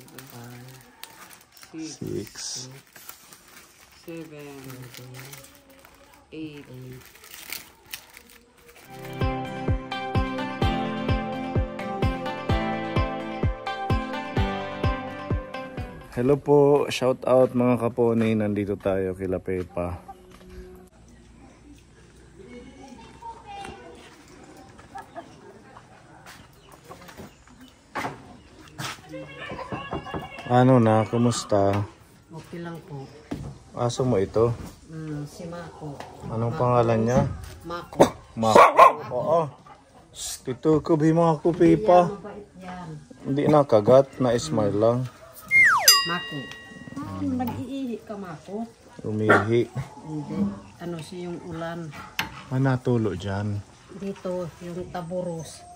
6, 7, 8. Hello po, shout out mga kapone, nandito tayo kila Pepa. Ano na, kumusta? Okay lang po. Aso mo ito? Si Mako. Anong pangalan niya? Mako. Mako. Oo. Dito ko mga ko Pepa. Mabait yan. Hindi nakagat, na-smile lang. Mako. Nag-iihi ka, Mako? Umihi. Hindi. Ano siya yung ulan. Natulo dyan. Dito, yung taburos.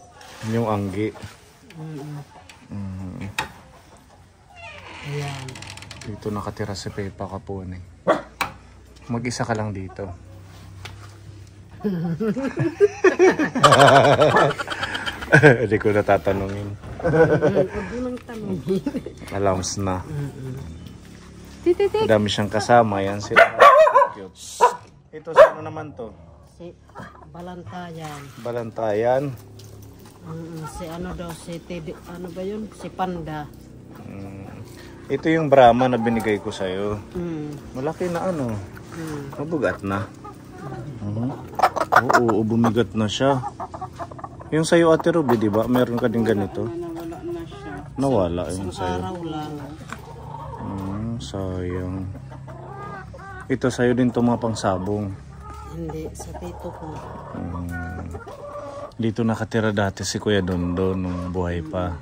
Yung anggi. Ayan. Dito nakatira si Pepa kapone. Mag-isa ka lang dito. Hindi ko natatanungin. Huwag mo nang tanongin. Alams na. Titik. Madami siyang kasama. Yan sila. Cute. Ito sino naman to? Si Balantayan. Balantayan. Si ano daw, si Teddy, ano ba yun? Si Panda. Ito yung Brahma na binigay ko sa'yo. Malaki na ano. Mabugat na. Oo, bumigat na siya. Yung sa'yo Ate Ruby, di ba? Meron ka din ganito? Nawala na siya. Nawala yung sa'yo. Araw lang. Sayang. Ito sa'yo din to mga pangsabong. Hindi, sa tito ko. Dito nakatira dati si Kuya Dondo nung buhay pa.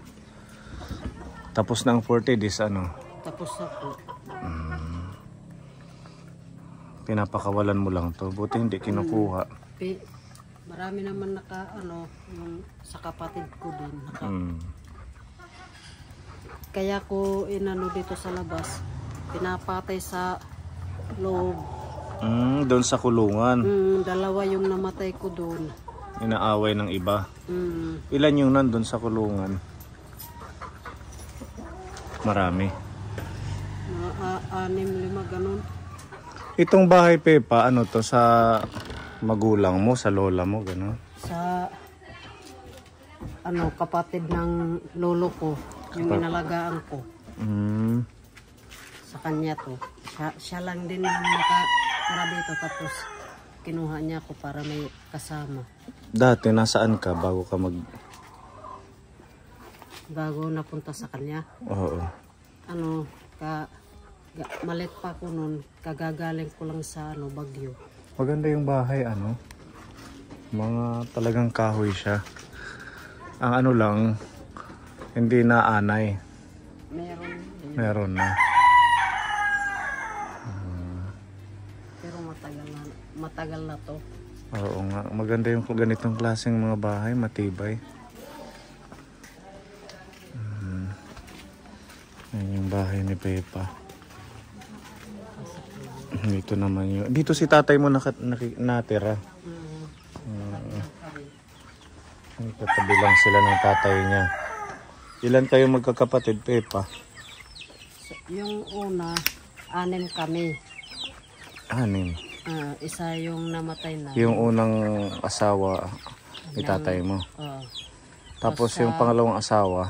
Tapos na ang 40 days ano? Tapos ako. Pinapakawalan mo lang to. Buti hindi kinukuha. Marami naman yung sa kapatid ko din. Kaya ko inano dito sa labas. Pinapatay sa loob. Doon sa kulungan. Dalawa yung namatay ko doon. Inaaway ng iba. Ilan yung nandun sa kulungan? Marami. Mga 6-5 ganun. Itong bahay Pepa, ano to sa magulang mo, sa lola mo, gano'n? Sa kapatid ng lolo ko, yung inalagaan ko. Sa kanya to. Siya lang din yung nakatira dito, tapos kinuha niya ako para may kasama. Dati nasaan ka bago napunta sa kanya? Oo. Malit pa ako noon, kagagaling ko lang sa Baguio. Maganda yung bahay, mga talagang kahoy siya. Ang lang, hindi na anay. Meron na. Pero matagal na to. Oo nga, maganda yung ganitong klaseng mga bahay, matibay. Yan yung bahay ni Pepa. Dito naman yun. Dito si tatay mo natira. Katabi lang sila ng tatay niya. Ilan kayo magkakapatid, Pepa? Yung una, 6 kami. 6? Isa yung namatay na. Yung unang asawa ni tatay mo? Tapos yung pangalawang asawa?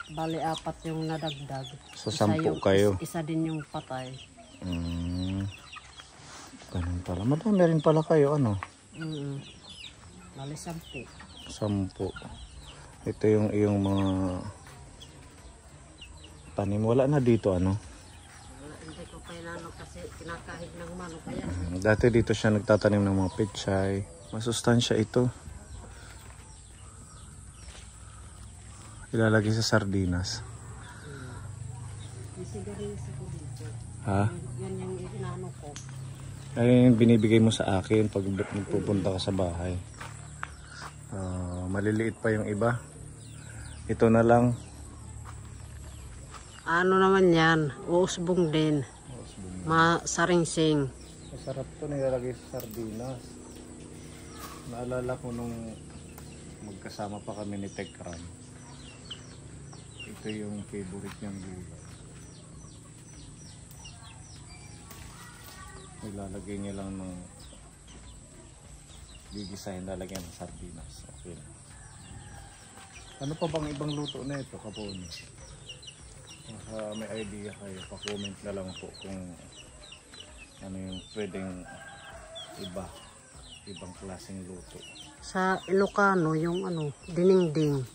Bali 4 yung nadagdag. So 10 kayo? Isa din yung patay. Ganun pala. Madami rin pala kayo, Bali 10. 10. Ito yung iyong mga tanim. Wala na dito, Hindi ko kailangan kasi kinakahig ng manok. Kaya dati dito siya nagtatanim ng mga pechay. Masustansya ito. Ilalagay sa sardinas. may sigarilyas ako dito. Ha? Yan yung inano ko. Ay, yung binibigay mo sa akin pag pupunta ka sa bahay. Maliliit pa yung iba. Ito na lang. Ano naman yan? Uusbong din. Masaringsing. Masarap to, nilalagay sa sardinas. Naalala ko nung magkasama pa kami ni Tekram. Ito Ito yung favorite niyang gulay. Ilalagay niya lang ng gigisahin, lalagyan ng sardinas. Okay na. Ano pa bang ibang luto na ito, Kaponi? May idea kayo, pa-comment na lang po kung ano yung pwedeng ibang klaseng luto. Sa Ilocano, yung dinengdeng.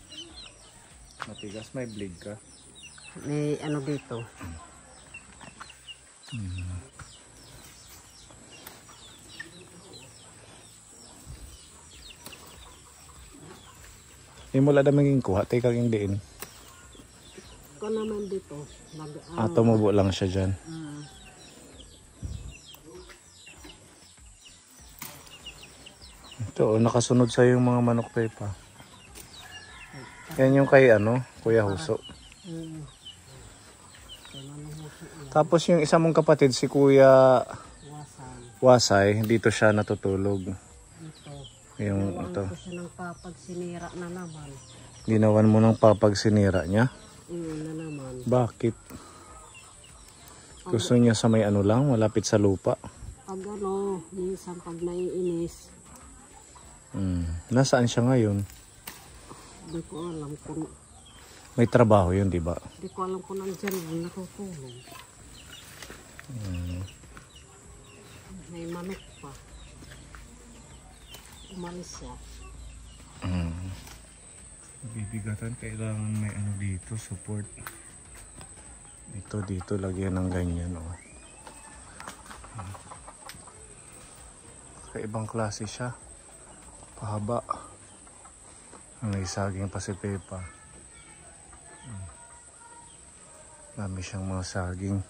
Matigas, may blade ka? May dito. Mula na maging kuha, teka kang diin. Ko naman dito. Tumubo lang siya dyan. Ito, nakasunod sa yung mga manok pepa. Yan yung kay Kuya Huso. Tapos yung isa mong kapatid, si Kuya Wasay, dito siya natutulog. Yung ito. Ko siya ng papagsinira na naman. Ginawan mo ng papagsinira niya? Na naman. Bakit? Gusto niya sa may lang, malapit sa lupa? Pag minsan pag naiinis. Nasaan siya ngayon? Hindi ko alam kung... May trabaho yun, di ba? Hindi ko alam kung nandyan natutulog. May manok pa. Umalis siya. Bibigatan, kailangan may dito, support. Dito, lagyan ng ganyan, Kaibang klase siya. Pahaba. May saging pa si Pepa. Dami siyang mga saging.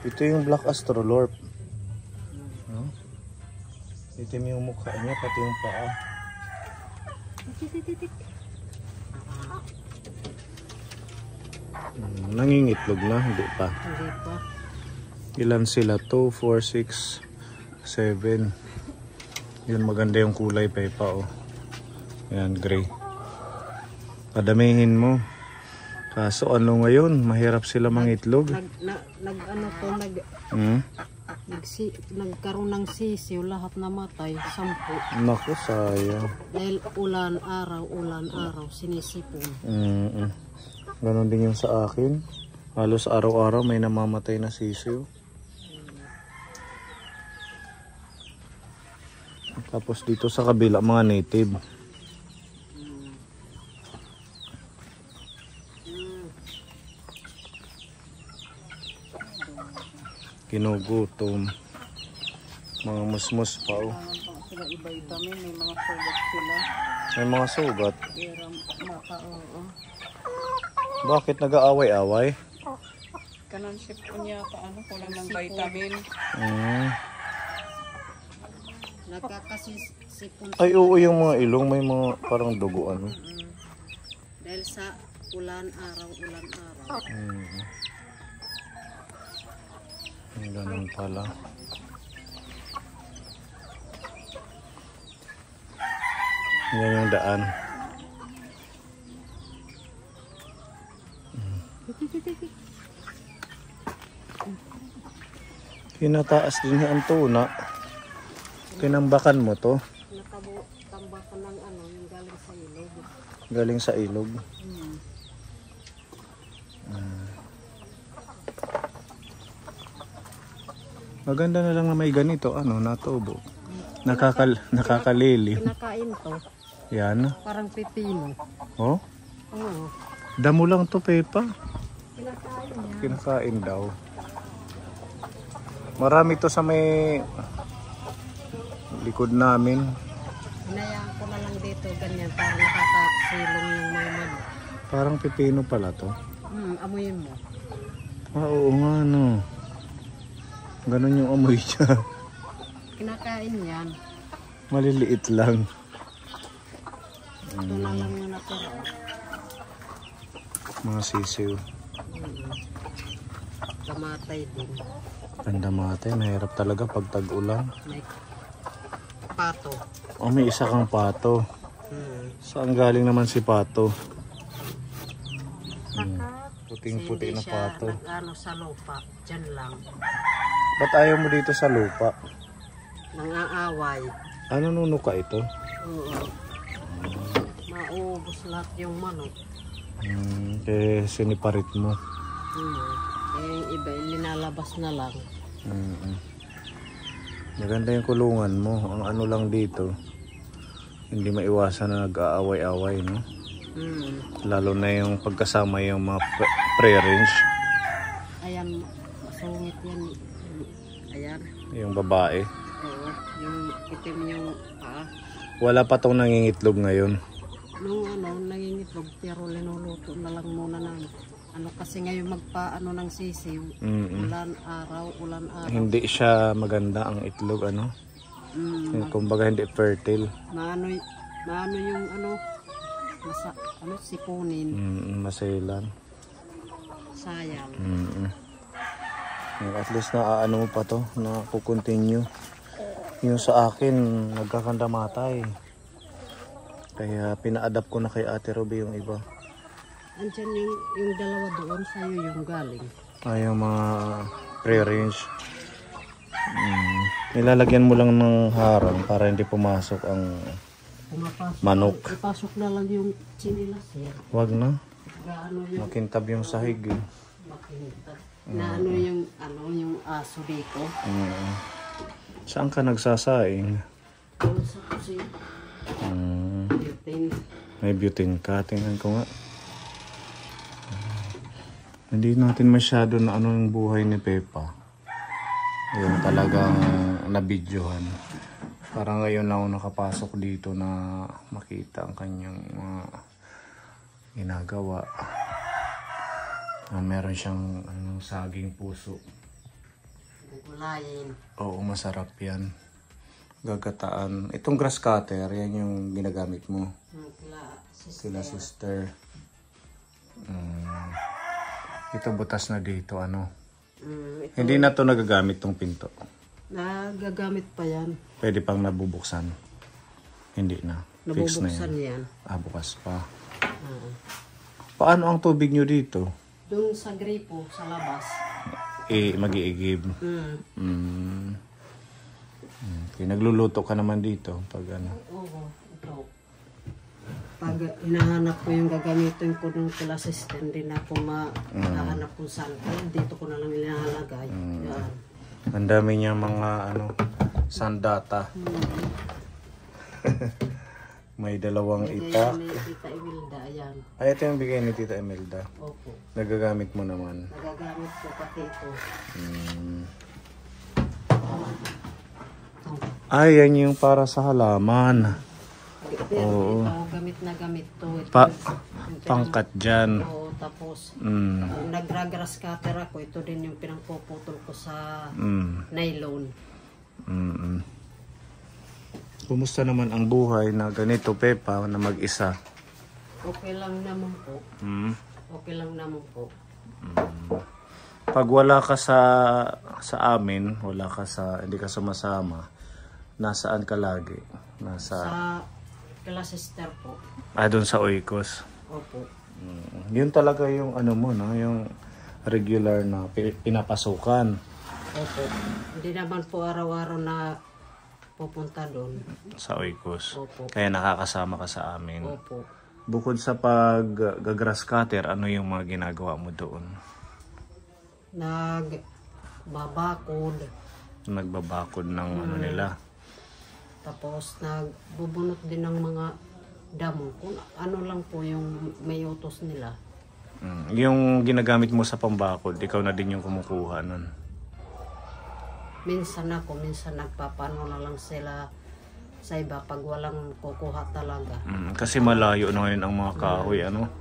Ito yung Black Astrolorp. Itim yung mukha niya, pati yung paa. Nangingitlog na, hindi pa. Hindi pa. Ilan sila? 2, 4, 6, 7. Yun, maganda yung kulay, Pepa, Yan, gray. Padamihin mo. Kaso ngayon, mahirap sila mangitlog. Nagkaroon ng sisiw, lahat namatay, 10. Naku, sayang. Dahil ulan araw, sinisipon. Ganon din yung sa akin. Halos araw-araw may namamatay na sisiw. Tapos dito sa kabila, mga native. Kinugutom. Mga musmus pa, Sila iba-vitamin, may mga sugat sila. May mga sugat? Bakit nag-aaway-away? Kanansip ko niya, kulang ng vitamin. Nagkakasipon. Ay, oo, yung mga ilong, may mga parang dugo, Dahil sa ulan-araw. Ganun pala. Yan yung daan. Kinataas din yung tuna. Tinambakan mo to? Tambakan ng yung galing sa ilog. Galing sa ilog? Maganda na lang na may ganito, natubo. Nakakalili. Kinakain to. Yan. Parang pipino. Oh? Oo. Damo lang to, Pepa. Kinakain niya. Kinakain daw. Marami to sa may likod namin. Hinayaan ko na lang dito ganyan para nakakasilong yung mga manok. Parang pipino pala to. Amuyin mo. Oo nga, Ganon yung amoy niya. Kinakain yan. Maliliit lang. Ito na lang yung natira. Mga sisiw. Kamatay din. Pandamatay, mahirap talaga pag tag-ulan. May pato. Oh, may isa kang pato. Saan galing naman si pato? Puting-puti na pato. Nag-ano sa lupa, dyan lang. Ba't ayaw mo dito sa lupa? Nang-aaway. Ano nunuka ito? Oo. Maubos lahat yung manok. Kaya siniparit mo. Eh, yung iba, linalabas na lang. Maganda yung kulungan mo. Ang ano lang dito, hindi maiwasan na nag-aaway-away, no? Lalo na yung pagkasama yung mga pre-range. Ayan, masungit yan. Ayan. Yung babae. Oo, yung itim yung paa. Wala pa tong nangingitlog ngayon. Nung nangingitlog, pero linuluto na lang muna ng kasi ngayon magpaano ng sisiw. Ulan araw. Hindi siya maganda ang itlog, ano? Kumbaga hindi fertile. Maano yung sipunin. Masailan. Sayang. At least na ano pa to, na kukontinue. Yung sa akin, nagkakandamatay. Kaya pina-adapt ko na kay Ate Ruby yung iba. Andyan yung dalawa doon, sa'yo yung galing. Ay, yung mga pre-range. Nilalagyan mo lang ng harang para hindi pumasok ang manok. Ipasok na lang yung chinilas eh. Wag na. Gaano yung Makintab yung sahig eh. makintab. Na yung aso dito. Saan ka nagsasaing? Doon sa kusina. Butane. May butane ka. Tingnan ko nga. Hindi natin masyado na ano yung buhay ni Pepa. Yung talagang nabidyohan. Parang ngayon lang ako nakapasok dito na makita ang kanyang ginagawa. Meron siyang saging puso. Gugulayin. Oo, masarap yan. Gagataan. Itong grass cutter, yan yung ginagamit mo. Kila sister. Ito butas na dito, ano? Hindi na to nagagamit tong pinto. Nagagamit pa yan. Pwede pang nabubuksan. Hindi na. Fix na Nabubuksan yan. Bukas pa. Paano ang tubig nyo dito? Doon sa gripo, sa labas. Mag-iigib. Okay, nagluluto ka naman dito pag ano. Oo, ito. Pag hinahanap ko yung gagamitin ko ng kila system, din ako mahanap kung saan. Kaya dito ko na lang ilalagay. Yan. Ang dami niya mga sandata. May dalawang itak. May Tita Imelda, ayan. Ay, ito yung bigay ni Tita Imelda. Opo. Nagagamit mo naman. Nagagamit ko pati ito. Ay, yan yung para sa halaman. Oo. Ito, gamit na gamit to. Pangkat dyan. Oo, tapos nag-grass cutter ako. Ito din yung pinangpuputol ko sa nylon. Kumusta naman ang buhay na ganito, Pepa, na mag-isa? Okay lang naman po. Okay lang naman po. Pag wala ka sa amin, hindi ka sumasama, nasaan ka lagi? Sa kila sister po. Doon sa Oikos. Opo. Yun talaga yung ano mo, no? Yung regular na pinapasukan. Opo. Hindi naman po araw-araw na pupunta doon. Sa Oikos. Opo. Kaya nakakasama ka sa amin. Opo. Bukod sa pag-grass cutter, ano yung mga ginagawa mo doon? Nagbabakod. Nagbabakod ng ano nila. Tapos nagbubunot din ng mga damo. Kung ano lang po yung may utos nila. Yung ginagamit mo sa pambakod, ikaw na din yung kumukuha nun? Minsan minsan nagpapano na lang sila sa iba pag walang kukuha talaga. Kasi malayo na ngayon ang mga kahoy, ano?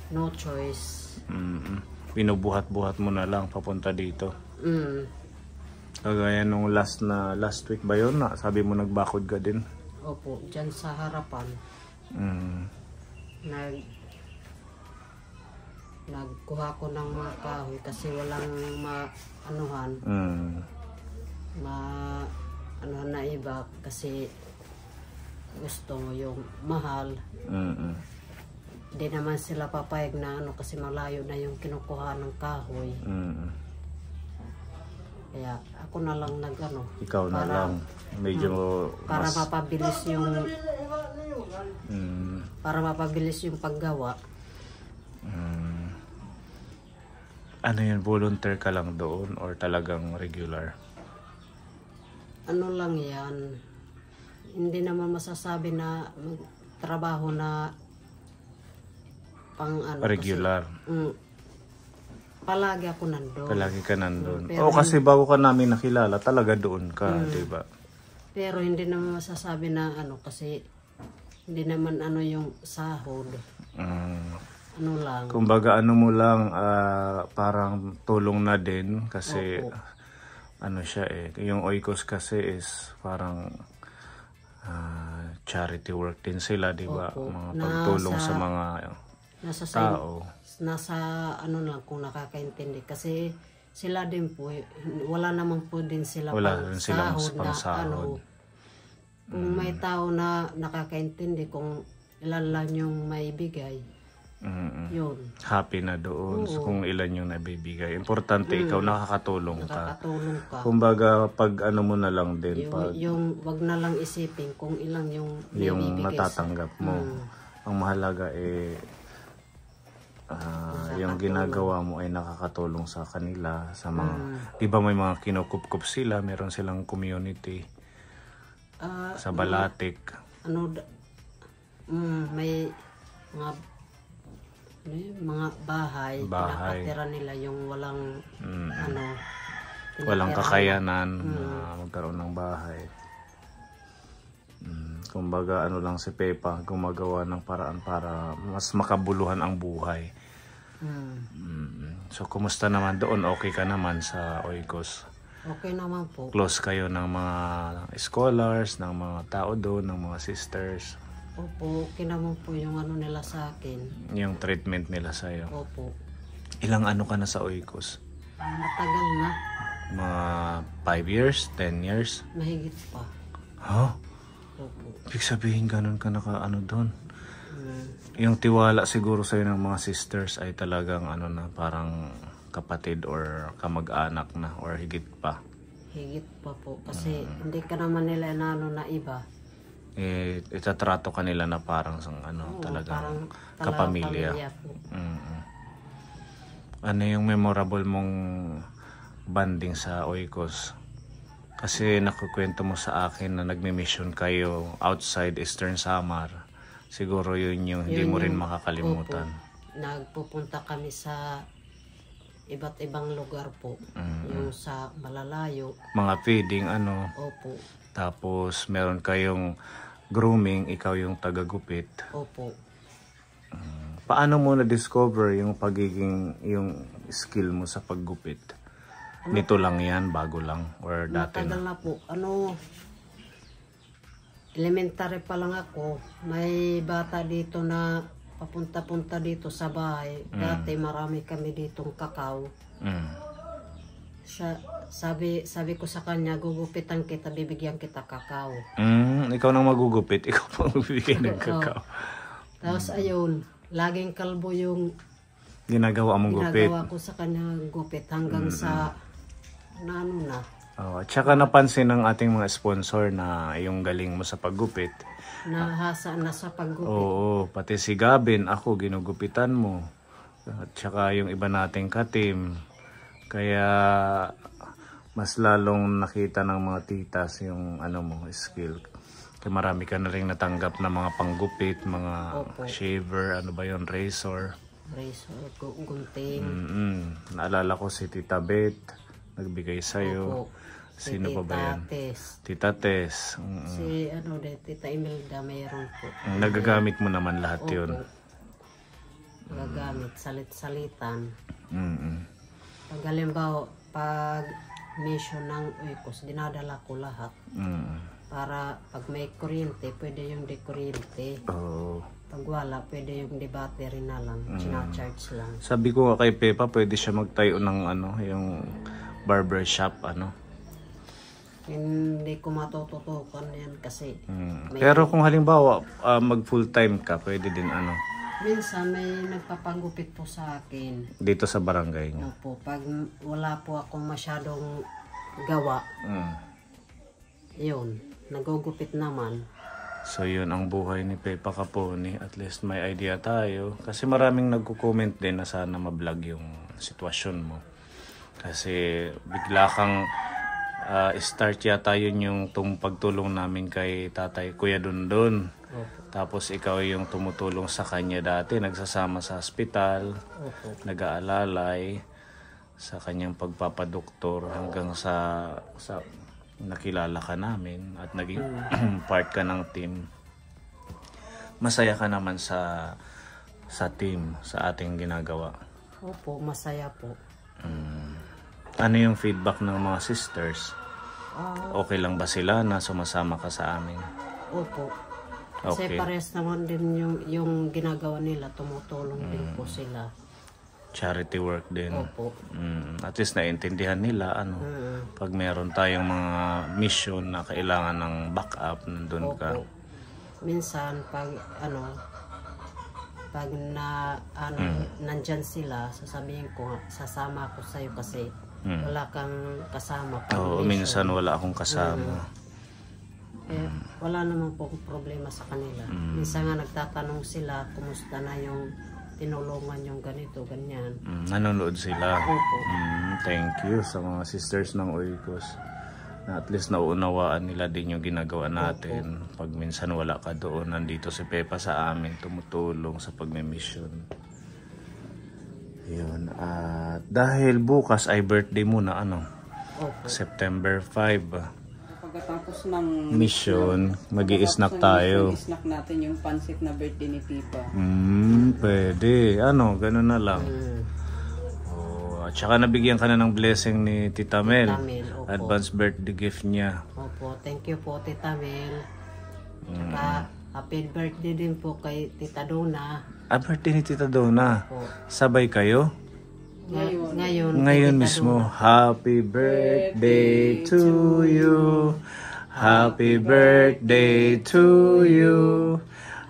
No choice. Binubuhat-buhat mo na lang papunta dito. Kagaya nung last week ba yun? Sabi mo nagbakod ka din? Opo, dyan sa harapan. Nagkuha ko ng mga kahoy kasi walang anuhan na iba kasi gusto mo yung mahal. Hindi naman sila papayag na ano kasi malayo na yung kinukuha ng kahoy. Kaya ako na lang nag-ano. Ikaw na lang. Medyo Para mas... mapabilis yung para mapabilis yung paggawa. Ano yun, volunteer ka lang doon or talagang regular? Ano lang yan. Hindi naman masasabi na trabaho na pang ano. Regular. Kasi, palagi ako nandun. Palagi ka nandun. Pero kasi bago ka namin nakilala, talaga doon ka, di ba? Pero hindi naman masasabi na ano kasi hindi naman ano yung sahod. Ano lang. Kumbaga ano mo lang, parang tulong na din kasi ano siya yung Oikos kasi is parang charity work din sila, di ba? Mga pagtulong sa mga tao. Nasa ano lang kung nakakaintindi kasi sila din po wala naman po din sila pang sahod. Kung may tao na nakakaintindi kung ilan lang yung may bigay, yun. Happy na doon kung ilan yung nabibigay. Importante ikaw nakakatulong ka. Kumbaga pag ano mo na lang din yung wag na lang isipin kung ilang yung natatanggap mo. Ang mahalaga yung ginagawa mo ay nakakatulong sa kanila sa mga di ba may mga kinukup-kup sila, meron silang community sa Balatic. May mga bahay. Nakatira nila yung walang walang kakayanan na magkaroon ng bahay. Kumbaga ano lang si Pepa gumagawa ng paraan para mas makabuluhan ang buhay. So kumusta naman doon? Okay ka naman sa Oikos? Okay naman po. Close kayo ng mga scholars, ng mga tao doon, ng mga sisters? Opo, okay naman po yung ano nila sa akin. Yung treatment nila sa'yo? Opo. Ilang ano ka na sa Oikos? Matagal na. Mga 5 years? 10 years? Mahigit pa. Huh? Opo. Ibig sabihin ganun ka naka-ano doon? Yung tiwala siguro sa'yo ng mga sisters ay talagang ano na parang kapatid or kamag-anak na or higit pa? Higit pa po. Kasi hindi ka naman nila na iba. Itatrato ka nila na parang talagang kapamilya. Ano yung memorable mong banding sa Oikos? Kasi nakukwento mo sa akin na nagme-mission kayo outside Eastern Samar. Siguro yun yung hindi mo rin makakalimutan. Nagpupunta kami sa iba't ibang lugar po. Yung sa malalayo. Mga feeding Opo. Tapos meron kayong grooming, ikaw yung tagagupit. Opo. Paano mo na-discover yung yung skill mo sa paggupit? Nito lang yan, bago lang, or dati matagal na po. Elementary pa lang ako. May bata dito na papunta-punta dito sa bahay. Dati marami kami ditong kakao. Sabi ko sa kanya, gugupitan kita, bibigyan kita kakao. Ikaw nang magugupit, ikaw pang bibigyan ng kakao. Tapos ayun, laging kalbo yung ginagawa mong gupit. Ginagawa ko sa kanya gupit hanggang sa na. At saka napansin ng ating mga sponsor na yung galing mo sa paggupit. Nahasa na sa paggupit. Oo, pati si Gabin, ako ginugupitan mo. At saka yung iba nating ka-team. Kaya mas lalong nakita ng mga titas yung skill. Kaya marami ka na rin natanggap na mga panggupit, mga shaver, razor. Razor, gunting. Naalala ko si Tita Beth, nagbigay sa'yo. Sino pa ba yan? Tita Tess. Si Tita Imelda, mayroon po. Nagagamit mo naman lahat yun? Nagagamit, salit-salitan. Pag halimbawa, pag mission ng Oikos, dinadala ko lahat. Para pag may kuryente, pwede yung di kuryente. Pag wala, pwede yung di battery na lang. Charge lang. Sabi ko kay Pepa, pwede siya magtayo ng yung barber shop, Hindi ko matututukan yan kasi Pero kung halimbawa mag full time ka, pwede din ano, minsan may nagpapagupit po sa akin. dito sa barangay niyo. Opo, pag wala po akong masyadong gawa, yun, nagugupit naman. So yun ang buhay ni Pepa Capone. At least may idea tayo. Kasi maraming nagko-comment din na sana ma-vlog yung sitwasyon mo. Kasi bigla kang start yata yun yung pagtulong namin kay tatay Kuya Dundon. Opo. Tapos ikaw yung tumutulong sa kanya dati. Nagsasama sa hospital. Opo. Nag-aalalay sa kanyang pagpapadoktor hanggang sa nakilala ka namin at naging part ka ng team. Masaya ka naman sa team, sa ating ginagawa. Opo, masaya po. Ano yung feedback ng mga sisters? Ah, Okay lang ba sila na sumasama ka sa amin? opo. Kasi Okay. pares naman din yung ginagawa nila, tumutulong din po sila. Charity work din. Opo. At least naiintindihan nila ano. Pag meron tayong mga mission na kailangan ng backup, nandun ka. Opo. Minsan pag nandyan sila, sasabihin ko, sasama ako sa'yo kasi wala kang kasama. Oo, minsan wala akong kasama. Eh, wala naman po problema sa kanila. Minsan nga nagtatanong sila, kumusta na yung tinulungan yung ganito, ganyan. Nanonood sila. Opo. Thank you sa mga sisters ng Oikos. Na at least nauunawaan nila din yung ginagawa natin. Pag minsan wala ka doon, nandito si Pepa sa amin, tumutulong sa pagme-mission. Yun. At dahil bukas ay birthday mo na ano? Opo. September 5. Pagkatapos ng Mission, mag-i-snack tayo. snack natin yung pansit na birthday ni Pipa. Pwede. Ano, ganun na lang. At saka nabigyan ka na ng blessing ni Tita Mel. Tita Mel, opo. Advance birthday gift niya. Opo, thank you po Tita Mel. Saka happy birthday din po kay Tita Dona. Birthday ni Tita Dona. Po. Sabay kayo? Ngayon Ngayon kay Tita mismo. Dona. Happy birthday to you. Happy birthday to you.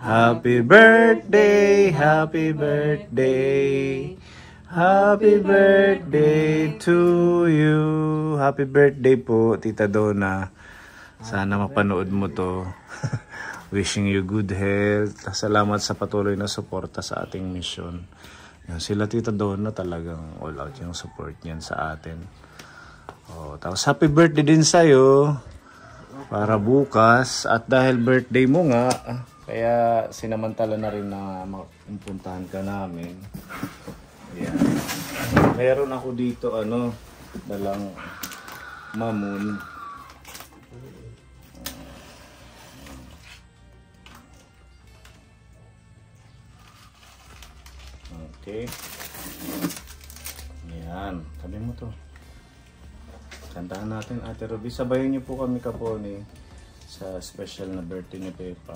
Happy birthday, happy birthday. Happy birthday to you. Happy birthday po, Tita Dona. Sana mapanood mo to. Wishing you good health. Salamat sa patuloy na suporta sa ating mission. Yan, sila Tita Dona talagang all out yung support niyan sa atin. Tapos happy birthday din sa'yo. Para bukas. At dahil birthday mo nga, kaya sinamantala na rin na mapuntahan ka namin. Yan. Meron ako dito dalang mamon. Okay. Yan. Sabi mo to. Kantahan natin, Ate Ruby. Sabayan niyo po kami Capone sa special na birthday ni Pepa.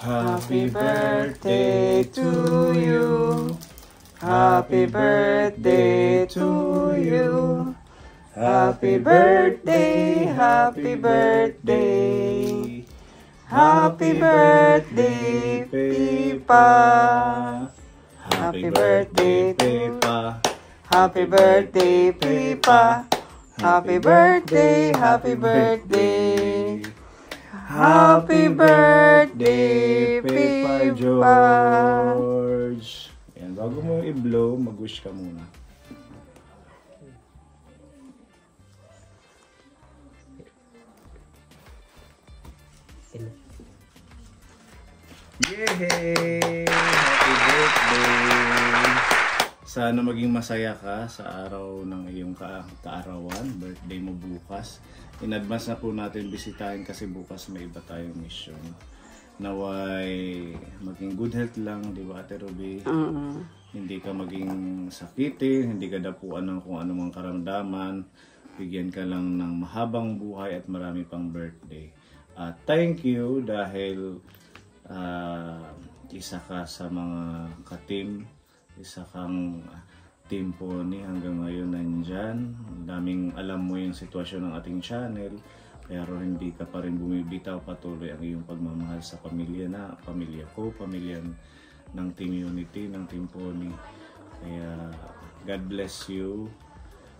Happy birthday to you. Happy birthday to you. Happy birthday, happy birthday. Happy birthday, Pepa. Happy birthday, Pepa. Happy birthday, Pipa. Happy birthday, happy birthday. Happy birthday, Pepa Pipa. George. Yan, bago mo i-blow, mag-wish ka muna. Yay! Happy birthday! Sana maging masaya ka sa araw ng iyong kaarawan, birthday mo bukas. In advance na po natin bisitahin kasi bukas may iba tayong mission. Naway maging good health lang, di ba Ate Ruby? Hindi ka maging sakitin, hindi ka dapuan ng kung anumang karamdaman. Bigyan ka lang ng mahabang buhay at marami pang birthday. At thank you dahil isa ka sa mga ka-team, isa kang Team Pony hanggang ngayon nandyan. Daming alam mo yung sitwasyon ng ating channel, pero hindi ka pa rin bumibitaw, patuloy ang iyong pagmamahal sa pamilya ko, pamilya ng Team Unity, ng Team Pony. Kaya God bless you.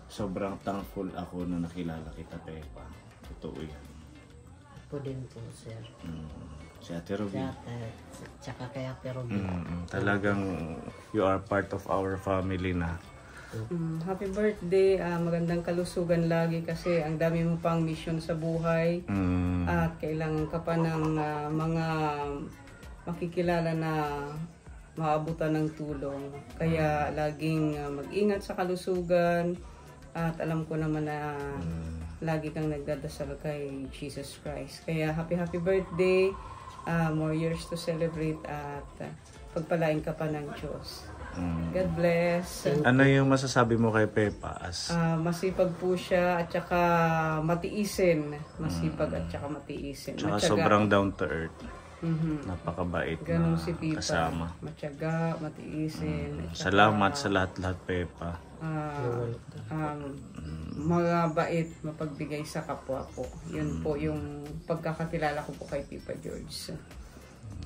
Sobrang thankful ako na nakilala kita, Pepa. Totoo yan. Po din po, sir. Si Ate Ruby. Tsaka kay Ate Ruby. Talagang you are part of our family na. Happy birthday. Magandang kalusugan lagi kasi ang dami mo pang mission sa buhay. At kailangan ka pa ng mga makikilala na maabutan ng tulong. Kaya laging mag-ingat sa kalusugan. At alam ko naman na lagi kang nagdadasal kay Jesus Christ. Kaya happy birthday. More years to celebrate at pagpalain ka pa ng Diyos. God bless. Ano yung masasabi mo kay Pepa? Masipag po siya at saka matiisin. Masipag at saka matiisin. Tsaka Matyaga. sobrang down to earth. Napakabait Ganun na si Pipa. kasama. Matyaga, matiisin. At saka, Salamat sa lahat-lahat, Pepa. mga bait, mapagbigay sa kapwa po. Yun po yung pagkakakilala ko po kay Pipa George.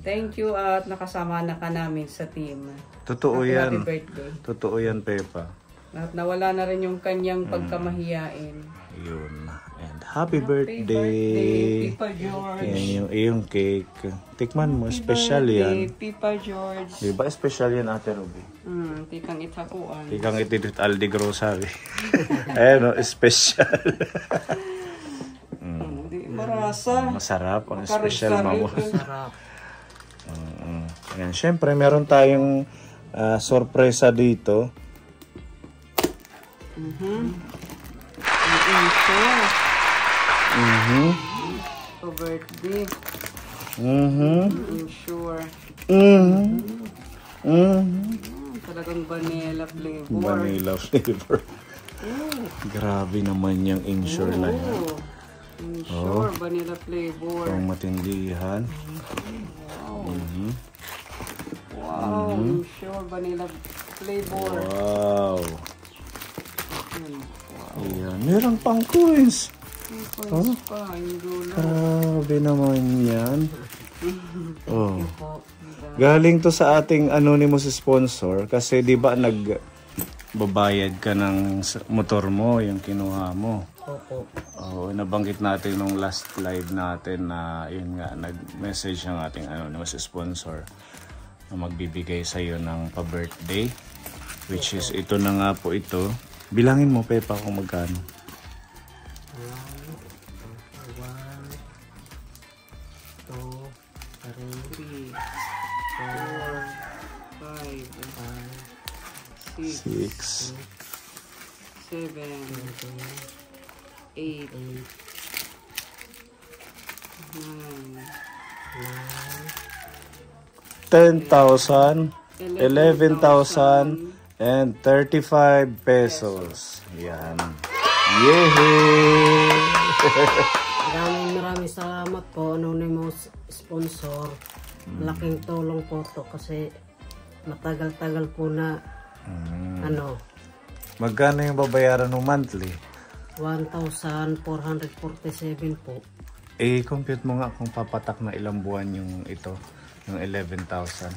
Thank you at nakasama na ka namin sa team. Totoo yan. Happy birthday. Totoo yan, Pepa. At nawala na rin yung kanyang pagkamahiyain. Yun. And happy birthday. Pipa George. Yan yung iyong cake. Tikman mo, special yan. Pipa George. Diba special yan, Ate Ruby? Tikang itakuan. Ikang itidit Aldi Grocery. Ayan o, special. Di marasa. Masarap ang special mamo. Sarap. Ayan, syempre meron tayong sorpresa dito. For birthday. Sure. Talagang vanilla flavor. Vanilla flavor. Grabe naman yung insure na yan. Sure, vanilla flavor. Ang matindihan. Wow, sure, vanilla flavor. Wow. Ayan, meron pang coins. Coins pa, yung dulo. Grabe naman yan. Oh. Galing to sa ating anonymous sponsor kasi 'di ba nagbabayad ka ng motor mo, yung kinuha mo. Opo. Oh, nabanggit natin nung last live natin na yun nga nag-message ang ating anonymous sponsor na magbibigay sa iyo ng pa-birthday, which is ito na nga po ito. Bilangin mo, Pepa, kung magkano. 6, 7, 8, 10,000, 11,000, and 35 pesos. Yan. Yehey! Maraming salamat po, anonymous sponsor. Malaking tulong po to kasi matagal-tagal po na Magkano yung babayaran ng monthly? 1,447 po. Compute mo nga kung papatak na ilang buwan yung ito, yung 11,000.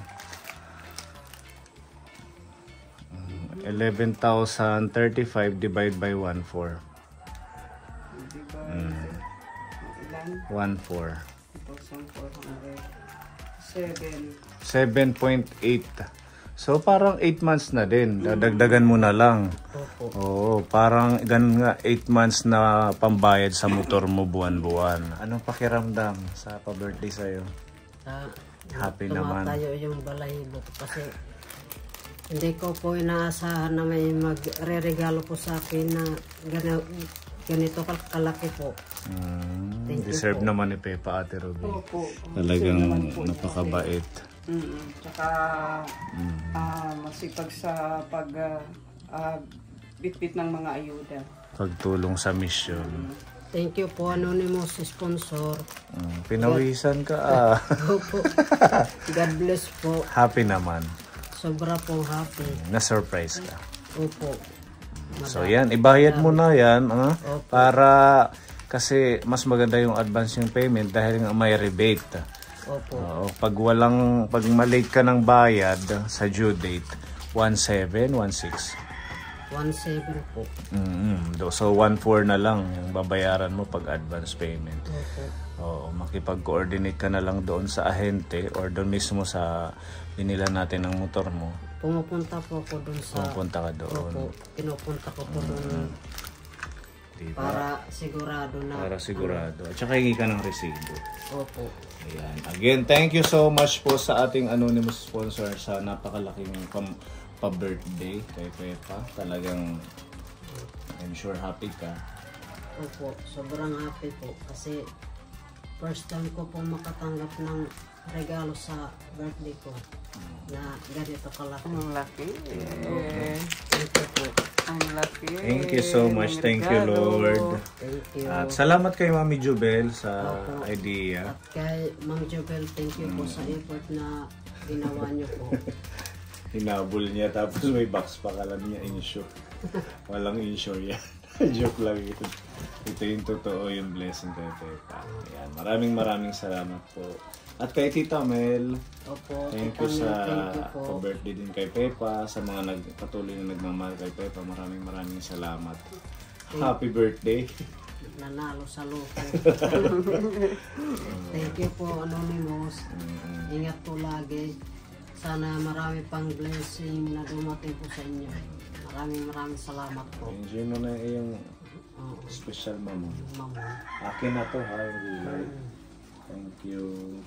11,035 divide by 1,4. 1,4. 7.8. So parang 8 months na din. Dadagdagan mo na lang. Oo, parang ganun nga 8 months na pambayad sa motor mo buwan-buwan. Anong pakiramdam sa pa-birthday sa'yo? Happy naman. Tumatayo yung balahibo ko kasi hindi ko po inaasahan na may magre-regalo po sa akin na ganito kalaki po. Deserve naman ni Pepa, Ate Ruby. Opo. Talagang napakabait. Tsaka masipag sa bitbit ng mga ayuda. Pagtulong sa mission. Thank you po, anonymous sponsor. Pinawisan ka Opo. God bless po. Happy naman. Sobra pong happy. Na-surprise ka. Opo. So yan, ibayad mo na yan Opo. para kasi mas maganda yung advance yung payment dahil nga may rebate. Opo. Oo, pag malate ka ng bayad sa due date, 17, 16. 1.7 po. So 1.4 na lang yung babayaran mo pag advance payment. Opo. Oo, makipag-coordinate ka na lang doon sa ahente or doon mismo sa binila natin ng motor mo. Pumupunta po ako doon sa... Pupunta ka doon. Opo. Pinupunta ko po doon Diba? para sigurado na... Para sigurado. At saka hingi ka ng resibo. Opo. Ayan. Again, thank you so much po sa ating anonymous sponsor sa napakalaking pa-birthday kay Pepa. Talagang I'm sure happy ka. Opo. Sobrang happy po kasi first time ko po makatanggap ng regalo sa birthday ko na ganito kalaki. Ang laki. Thank you po. Ang laki. Thank you so much. Thank you, Lord. Thank you. At salamat kay Mami Jubel sa Opo. idea. At kay Ma'am Jobel, thank you po sa effort na ginawa niyo po. Hinabol niya tapos may box pa, alam niya insure. Walang insure yan. Joke lang yun. Ito yung totoo yung blessing kay Pepa. Ayan. Maraming salamat po. At kay Tita Mel, Opo. thank Tita you Mel, sa thank you po. birthday din kay Pepa. Sa mga patuloy na nagmamahal kay Pepa, maraming salamat. Happy birthday. Nanalo sa loko. Thank you po, Anonymous. Ingat po lagi. Sana marami pang blessing na dumating po sa inyo. Maraming salamat po. Enjoy mo na yung special mamo. Mama. Akin na to ha, yung Thank you.